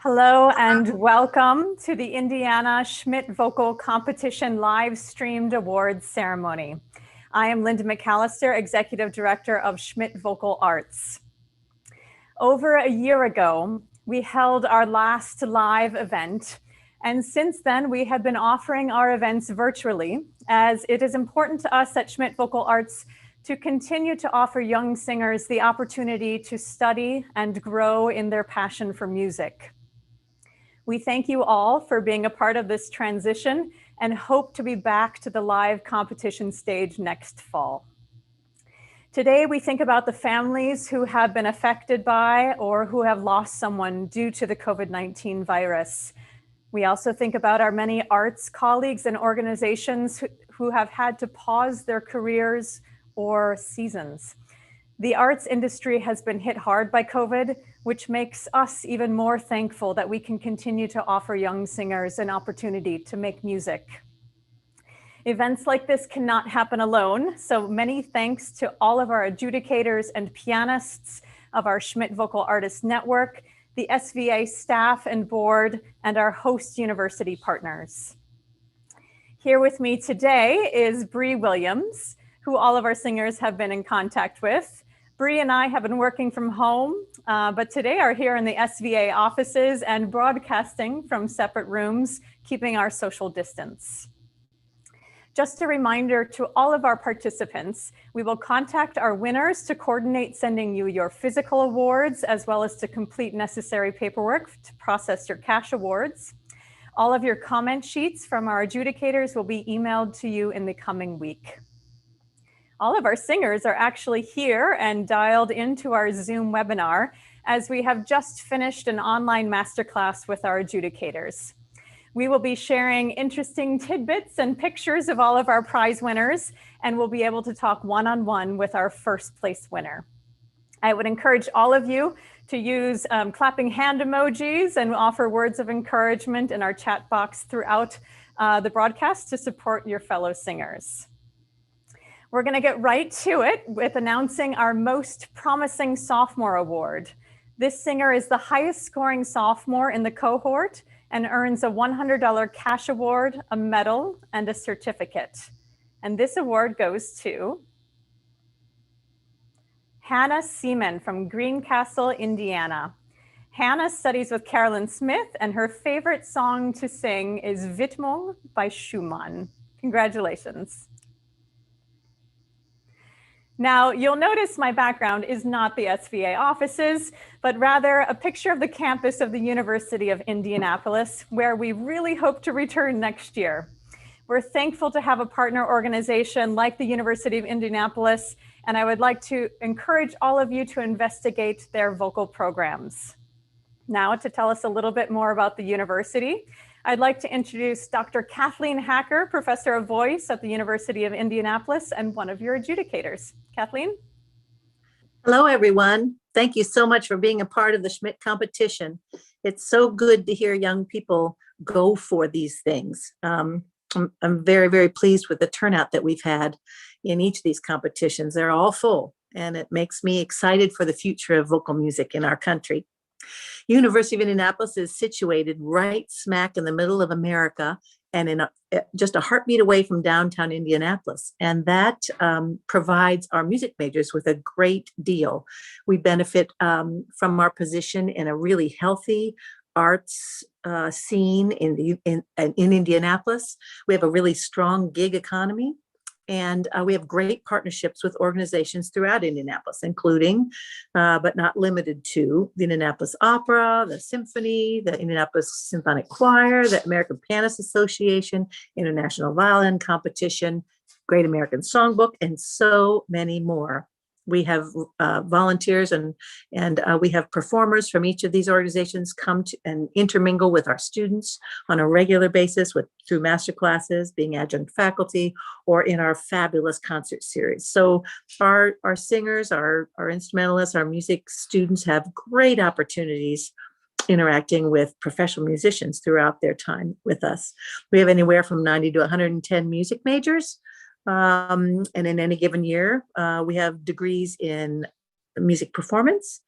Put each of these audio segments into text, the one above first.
Hello and welcome to the Indiana Schmidt Vocal Competition live streamed awards ceremony. I am Linda McAllister, Executive Director of Schmidt Vocal Arts. Over a year ago, we held our last live event, and since then we have been offering our events virtually, as it is important to us at Schmidt Vocal Arts to continue to offer young singers the opportunity to study and grow in their passion for music. We thank you all for being a part of this transition and hope to be back to the live competition stage next fall. Today, we think about the families who have been affected by or who have lost someone due to the COVID-19 virus. We also think about our many arts colleagues and organizations who have had to pause their careers or seasons. The arts industry has been hit hard by COVID, which makes us even more thankful that we can continue to offer young singers an opportunity to make music. Events like this cannot happen alone, so many thanks to all of our adjudicators and pianists of our Schmidt Vocal Artists Network, the SVA staff and board, and our host university partners. Here with me today is Bree Williams, who all of our singers have been in contact with. Bree and I have been working from home, but today are here in the SVA offices and broadcasting from separate rooms, keeping our social distance. Just a reminder to all of our participants, we will contact our winners to coordinate sending you your physical awards, as well as to complete necessary paperwork to process your cash awards. All of your comment sheets from our adjudicators will be emailed to you in the coming week. All of our singers are actually here and dialed into our Zoom webinar, as we have just finished an online masterclass with our adjudicators. We will be sharing interesting tidbits and pictures of all of our prize winners, and we'll be able to talk one-on-one with our first place winner. I would encourage all of you to use clapping hand emojis and offer words of encouragement in our chat box throughout the broadcast to support your fellow singers. We're going to get right to it with announcing our Most Promising Sophomore Award. This singer is the highest scoring sophomore in the cohort and earns a $100 cash award, a medal, and a certificate. And this award goes to Hannah Seaman from Greencastle, Indiana. Hannah studies with Carolyn Smith, and her favorite song to sing is Widmung by Schumann. Congratulations. Now, you'll notice my background is not the SVA offices, but rather a picture of the campus of the University of Indianapolis, where we really hope to return next year. We're thankful to have a partner organization like the University of Indianapolis, and I would like to encourage all of you to investigate their vocal programs. Now, to tell us a little bit more about the university, I'd like to introduce Dr. Kathleen Hacker, Professor of Voice at the University of Indianapolis and one of your adjudicators. Kathleen? Hello, everyone. Thank you so much for being a part of the Schmidt competition. It's so good to hear young people go for these things. I'm very, very pleased with the turnout that we've had in each of these competitions. They're all full, and it makes me excited for the future of vocal music in our country. University of Indianapolis is situated right smack in the middle of America and in just a heartbeat away from downtown Indianapolis. And that provides our music majors with a great deal. We benefit from our position in a really healthy arts scene in Indianapolis. We have a really strong gig economy. And we have great partnerships with organizations throughout Indianapolis, including, but not limited to, the Indianapolis Opera, the Symphony, the Indianapolis Symphonic Choir, the American Pianists Association, International Violin Competition, Great American Songbook, and so many more. We have volunteers and we have performers from each of these organizations come to and intermingle with our students on a regular basis through master classes, being adjunct faculty, or in our fabulous concert series. So our singers, our instrumentalists, our music students have great opportunities interacting with professional musicians throughout their time with us. We have anywhere from 90 to 110 music majors. And in any given year, we have degrees in music performance,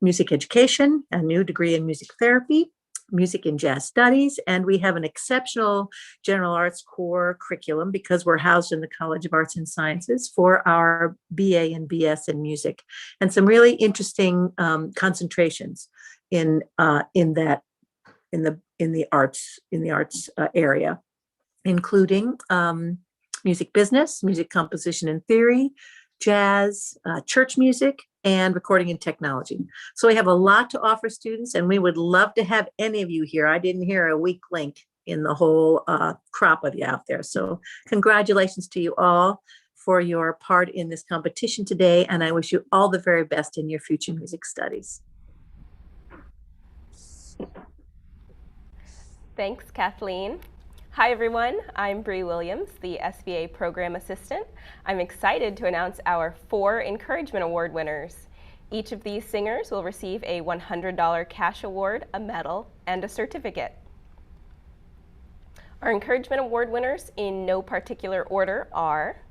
music education, a new degree in music therapy, music and jazz studies, and we have an exceptional general arts core curriculum because we're housed in the College of Arts and Sciences for our BA and BS in music, and some really interesting concentrations in that in the arts area, including music business, music composition and theory, jazz, church music, and recording and technology. So we have a lot to offer students, and we would love to have any of you here. I didn't hear a weak link in the whole crop of you out there. So congratulations to you all for your part in this competition today, and I wish you all the very best in your future music studies. Thanks, Kathleen. Hi, everyone. I'm Bree Williams, the SBA Program Assistant. I'm excited to announce our 4 Encouragement Award winners. Each of these singers will receive a $100 cash award, a medal, and a certificate. Our Encouragement Award winners, in no particular order, are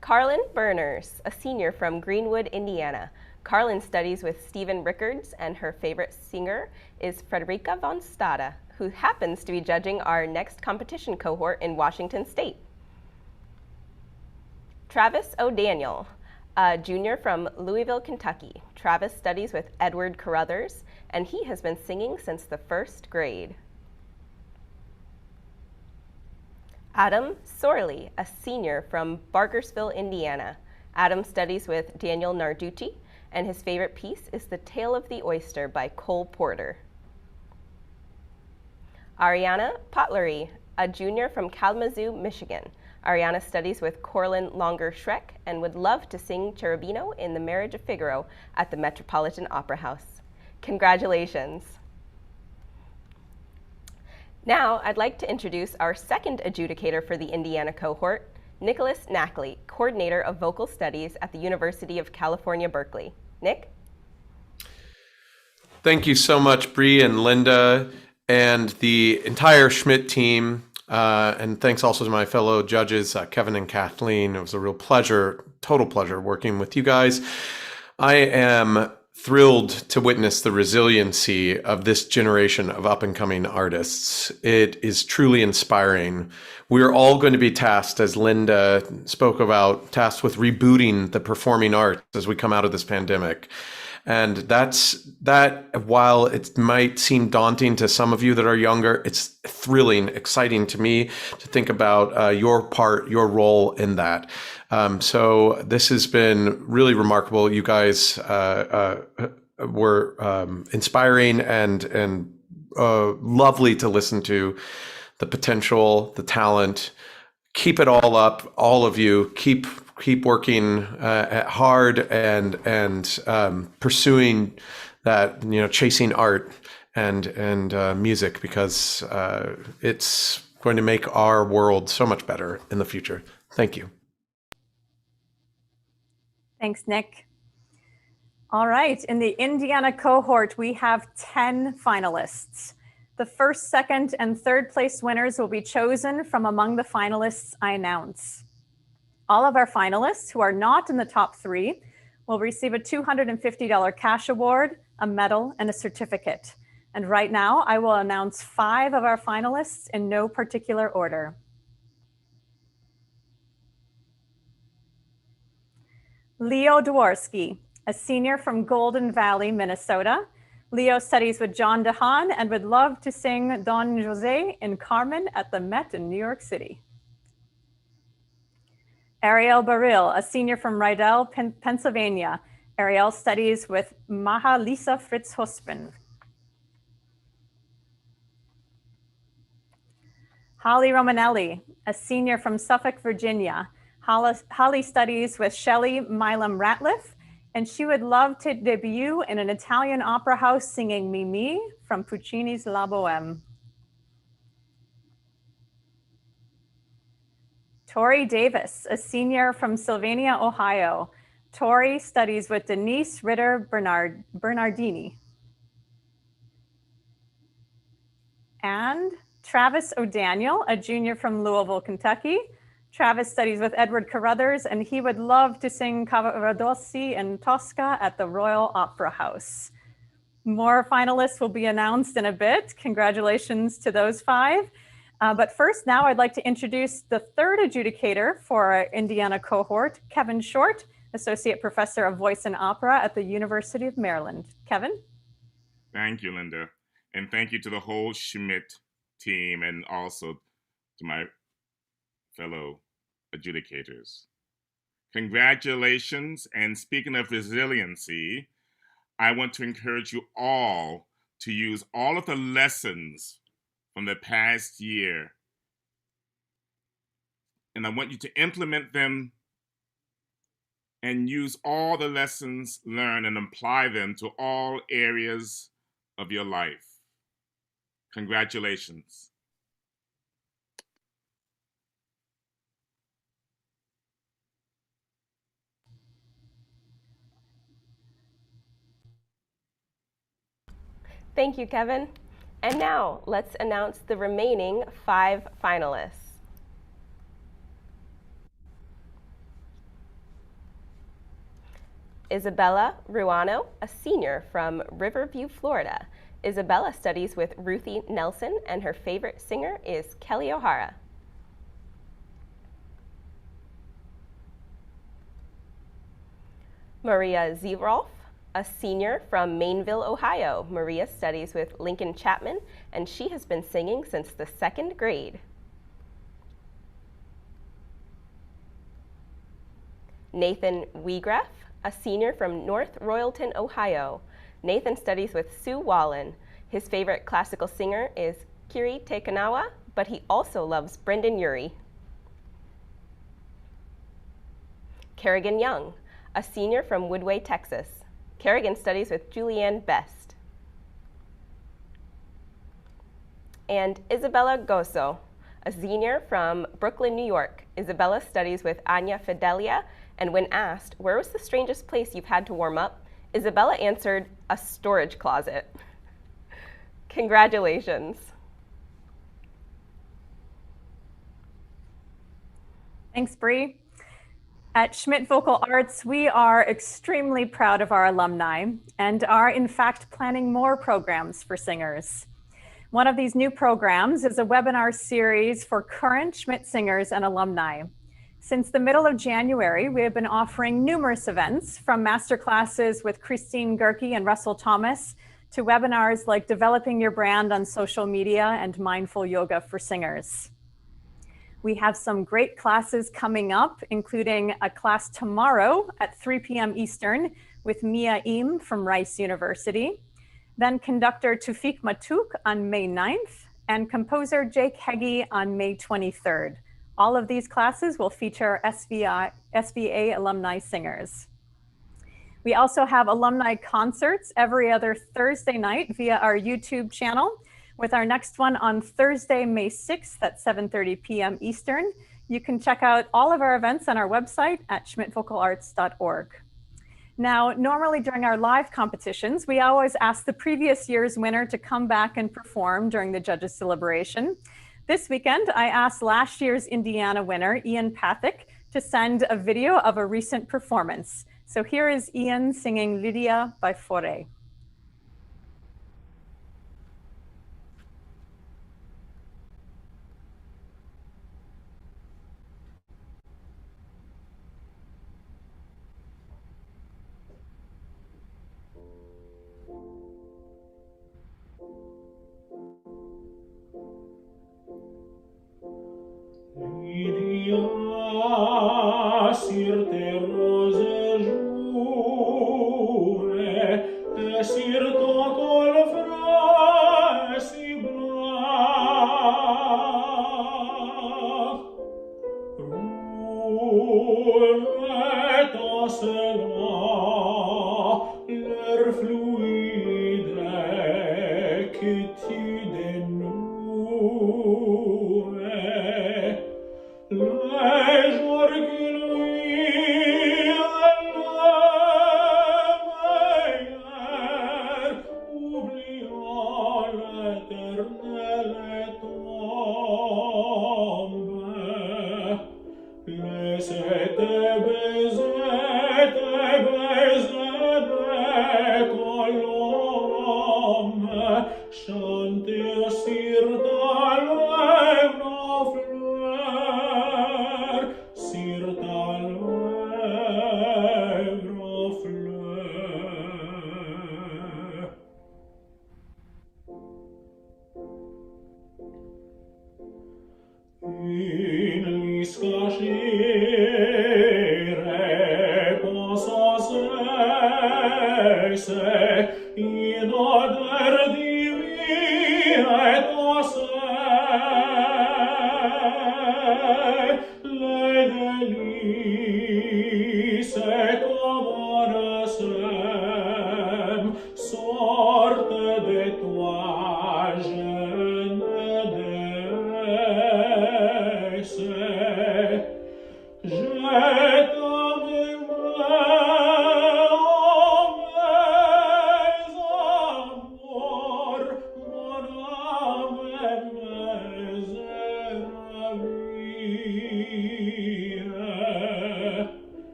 Carlin Berners, a senior from Greenwood, Indiana. Carlin studies with Stephen Rickards, and her favorite singer is Frederica von Stade, who happens to be judging our next competition cohort in Washington State. Travis O'Daniel, a junior from Louisville, Kentucky. Travis studies with Edward Carruthers, and he has been singing since the 1st grade. Adam Sorley, a senior from Barkersville, Indiana. Adam studies with Daniel Narducci, and his favorite piece is The Tale of the Oyster by Cole Porter. Ariana Potlery, a junior from Kalamazoo, Michigan. Ariana studies with Corlin Longer-Schreck and would love to sing Cherubino in The Marriage of Figaro at the Metropolitan Opera House. Congratulations. Now, I'd like to introduce our second adjudicator for the Indiana cohort, Nicholas Knackley, Coordinator of Vocal Studies at the University of California, Berkeley. Nick? Thank you so much, Bree and Linda and the entire Schmidt team. And thanks also to my fellow judges, Kevin and Kathleen. It was a real pleasure, total pleasure working with you guys. I am thrilled to witness the resiliency of this generation of up-and-coming artists. It is truly inspiring. We're all going to be tasked, as Linda spoke about, tasked with rebooting the performing arts as we come out of this pandemic. And that, while it might seem daunting to some of you that are younger, it's thrilling, exciting to me to think about your part, your role in that. So this has been really remarkable. You guys were inspiring and lovely to listen to. The potential, the talent. Keep it all up, all of you. Keep working hard and pursuing that, chasing art and music, because it's going to make our world so much better in the future. Thank you. Thanks, Nick. All right, in the Indiana cohort, we have 10 finalists. The first, second, and third place winners will be chosen from among the finalists I announce. All of our finalists who are not in the top 3 will receive a $250 cash award, a medal, and a certificate. And right now, I will announce 5 of our finalists in no particular order. Leo Dworsky, a senior from Golden Valley, Minnesota. Leo studies with John DeHaan and would love to sing Don Jose in Carmen at the Met in New York City. Ariel Baril, a senior from Rydell, Pennsylvania. Ariel studies with Maha Lisa Fritz Huspen. Holly Romanelli, a senior from Suffolk, Virginia. Holly studies with Shelley Milam Ratliff, and she would love to debut in an Italian opera house singing Mimi from Puccini's La Boheme. Tori Davis, a senior from Sylvania, Ohio. Tori studies with Denise Ritter Bernardini. And Travis O'Daniel, a junior from Louisville, Kentucky. Travis studies with Edward Carruthers, and he would love to sing Cavaradossi and Tosca at the Royal Opera House. More finalists will be announced in a bit. Congratulations to those 5. But first, now I'd like to introduce the third adjudicator for our Indiana cohort, Kevin Short, Associate Professor of Voice and Opera at the University of Maryland. Kevin? Thank you, Linda. And thank you to the whole Schmidt team and also to my fellow adjudicators. Congratulations. And speaking of resiliency, I want to encourage you all to use all of the lessons from the past year. And I want you to implement them and use all the lessons learned and apply them to all areas of your life. Congratulations. Thank you, Kevin. And now let's announce the remaining 5 finalists. Isabella Ruano, a senior from Riverview, Florida. Isabella studies with Ruthie Nelson, and her favorite singer is Kelly O'Hara. Maria Zerolf, a senior from Mainville, Ohio. Maria studies with Lincoln Chapman, and she has been singing since the 2nd grade. Nathan Wiegraff, a senior from North Royalton, Ohio. Nathan studies with Sue Wallen. His favorite classical singer is Kiri Tekanawa, but he also loves Brendan Urie. Kerrigan Young, a senior from Woodway, Texas. Kerrigan studies with Julianne Best. And Isabella Gosso, a senior from Brooklyn, New York. Isabella studies with Anya Fidelia, and when asked, where was the strangest place you've had to warm up, Isabella answered, a storage closet. Congratulations. Thanks, Bree. At Schmidt Vocal Arts, we are extremely proud of our alumni and are in fact planning more programs for singers. One of these new programs is a webinar series for current Schmidt singers and alumni. Since the middle of January, we have been offering numerous events, from masterclasses with Christine Gerke and Russell Thomas to webinars like Developing Your Brand on Social Media and Mindful Yoga for Singers. We have some great classes coming up, including a class tomorrow at 3 p.m. Eastern with Mia Im from Rice University, then conductor Tufik Matuk on May 9th, and composer Jake Heggie on May 23rd. All of these classes will feature SVA alumni singers. We also have alumni concerts every other Thursday night via our YouTube channel, with our next one on Thursday, May 6th at 7:30 p.m. Eastern. You can check out all of our events on our website at schmidtvocalarts.org. Now, normally during our live competitions, we always ask the previous year's winner to come back and perform during the judges' deliberation. This weekend, I asked last year's Indiana winner, Ian Pathick, to send a video of a recent performance. So here is Ian singing Lydia by Fauré. Sur tes roses jours,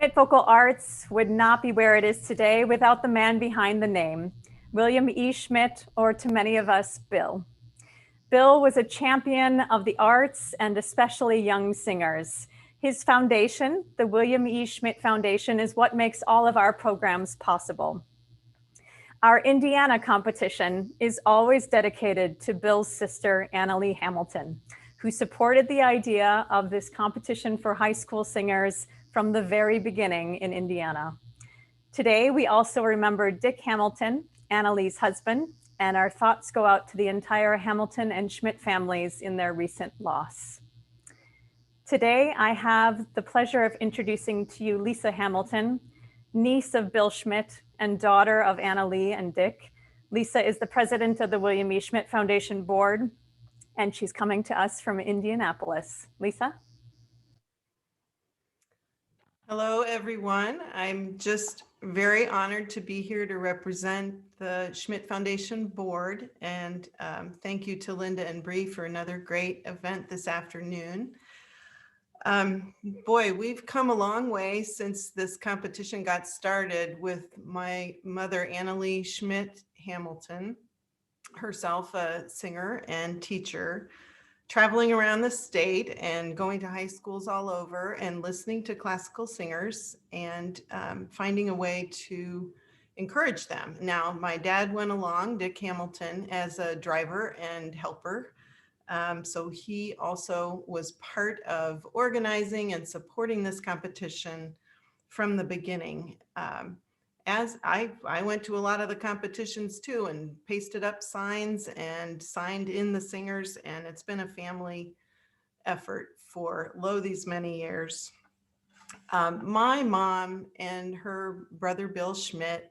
Schmidt Vocal Arts would not be where it is today without the man behind the name, William E. Schmidt, or to many of us, Bill. Bill was a champion of the arts and especially young singers. His foundation, the William E. Schmidt Foundation, is what makes all of our programs possible. Our Indiana competition is always dedicated to Bill's sister, Annalee Hamilton, who supported the idea of this competition for high school singers from the very beginning in Indiana. Today, we also remember Dick Hamilton, Annalee's husband, and our thoughts go out to the entire Hamilton and Schmidt families in their recent loss. Today, I have the pleasure of introducing to you Lisa Hamilton, niece of Bill Schmidt and daughter of Annalee and Dick. Lisa is the president of the William E. Schmidt Foundation Board, and she's coming to us from Indianapolis. Lisa? Hello, everyone. I'm just very honored to be here to represent the Schmidt Foundation Board, and thank you to Linda and Bree for another great event this afternoon. Boy, we've come a long way since this competition got started with my mother, Annalee Schmidt Hamilton, herself a singer and teacher, traveling around the state and going to high schools all over and listening to classical singers and finding a way to encourage them. Now, my dad went along, Dick Hamilton, as a driver and helper. So he also was part of organizing and supporting this competition from the beginning. As I went to a lot of the competitions too and pasted up signs and signed in the singers, and it's been a family effort for these many years. My mom and her brother Bill Schmidt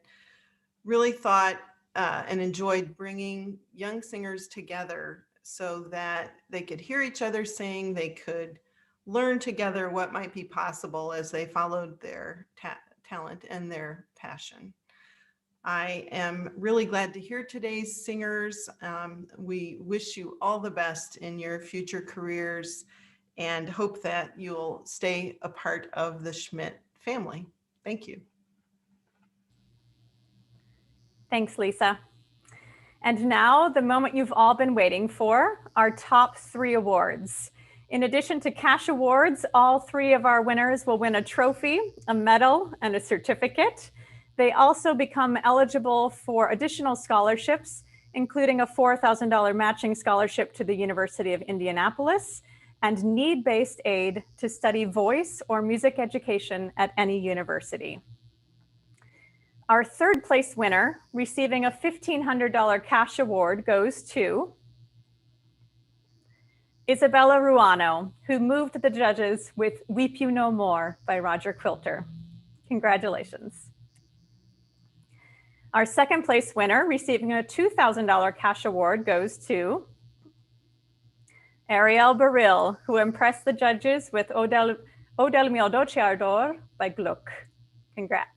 really thought and enjoyed bringing young singers together so that they could hear each other sing, they could learn together what might be possible as they followed their talent and their passion. I am really glad to hear today's singers. We wish you all the best in your future careers and hope that you'll stay a part of the Schmidt family. Thank you. Thanks, Lisa. And now the moment you've all been waiting for, our top 3 awards. In addition to cash awards, all 3 of our winners will win a trophy, a medal, and a certificate. They also become eligible for additional scholarships, including a $4,000 matching scholarship to the University of Indianapolis, and need-based aid to study voice or music education at any university. Our third place winner, receiving a $1,500 cash award, goes to Isabella Ruano, who moved the judges with Weep You No More by Roger Quilter. Congratulations. Our second place winner, receiving a $2,000 cash award, goes to Ariel Baril, who impressed the judges with O del mio dolce by Gluck. Congrats.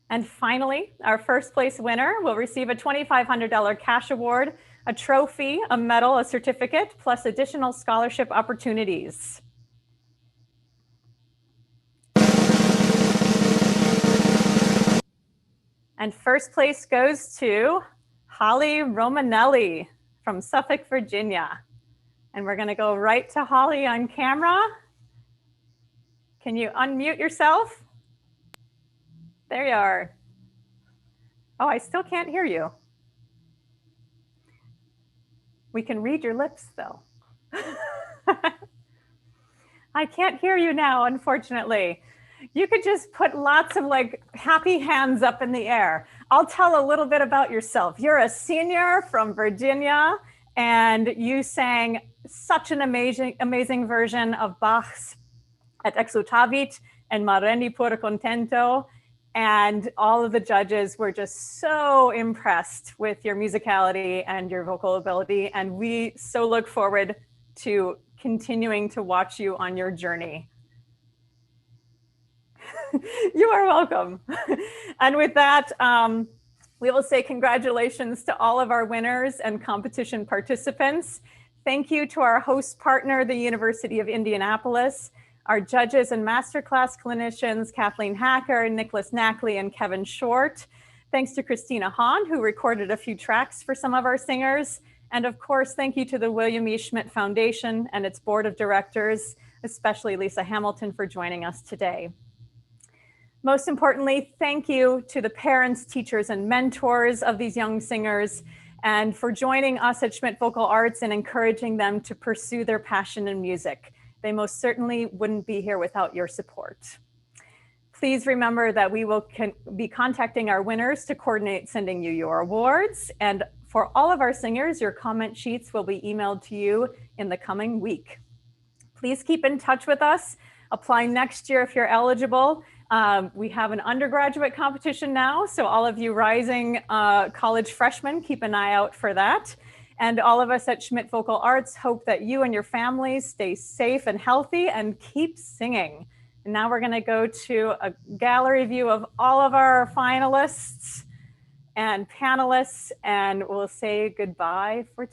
And finally, our first place winner will receive a $2,500 cash award, a trophy, a medal, a certificate, plus additional scholarship opportunities. And first place goes to Holly Romanelli from Suffolk, Virginia. And we're gonna go right to Holly on camera. Can you unmute yourself? There you are. Oh, I still can't hear you. We can read your lips though. I can't hear you now, unfortunately. You could just put lots of like happy hands up in the air. I'll tell a little bit about yourself. You're a senior from Virginia and you sang such an amazing version of Bach's Et exultavit and Ma rendi pur contento. And all of the judges were just so impressed with your musicality and your vocal ability. And we so look forward to continuing to watch you on your journey. You are welcome. And with that, we will say congratulations to all of our winners and competition participants. Thank you to our host partner, the University of Indianapolis, our judges and masterclass clinicians, Kathleen Hacker, Nicholas Knackley, and Kevin Short. Thanks to Christina Hahn, who recorded a few tracks for some of our singers. And of course, thank you to the William E. Schmidt Foundation and its board of directors, especially Lisa Hamilton, for joining us today. Most importantly, thank you to the parents, teachers, and mentors of these young singers, and for joining us at Schmidt Vocal Arts and encouraging them to pursue their passion in music. They most certainly wouldn't be here without your support. Please remember that we will be contacting our winners to coordinate sending you your awards. And for all of our singers, your comment sheets will be emailed to you in the coming week. Please keep in touch with us. Apply next year if you're eligible. We have an undergraduate competition now, so all of you rising college freshmen, keep an eye out for that. And all of us at Schmidt Vocal Arts hope that you and your families stay safe and healthy and keep singing. And now we're gonna go to a gallery view of all of our finalists and panelists, and we'll say goodbye for today.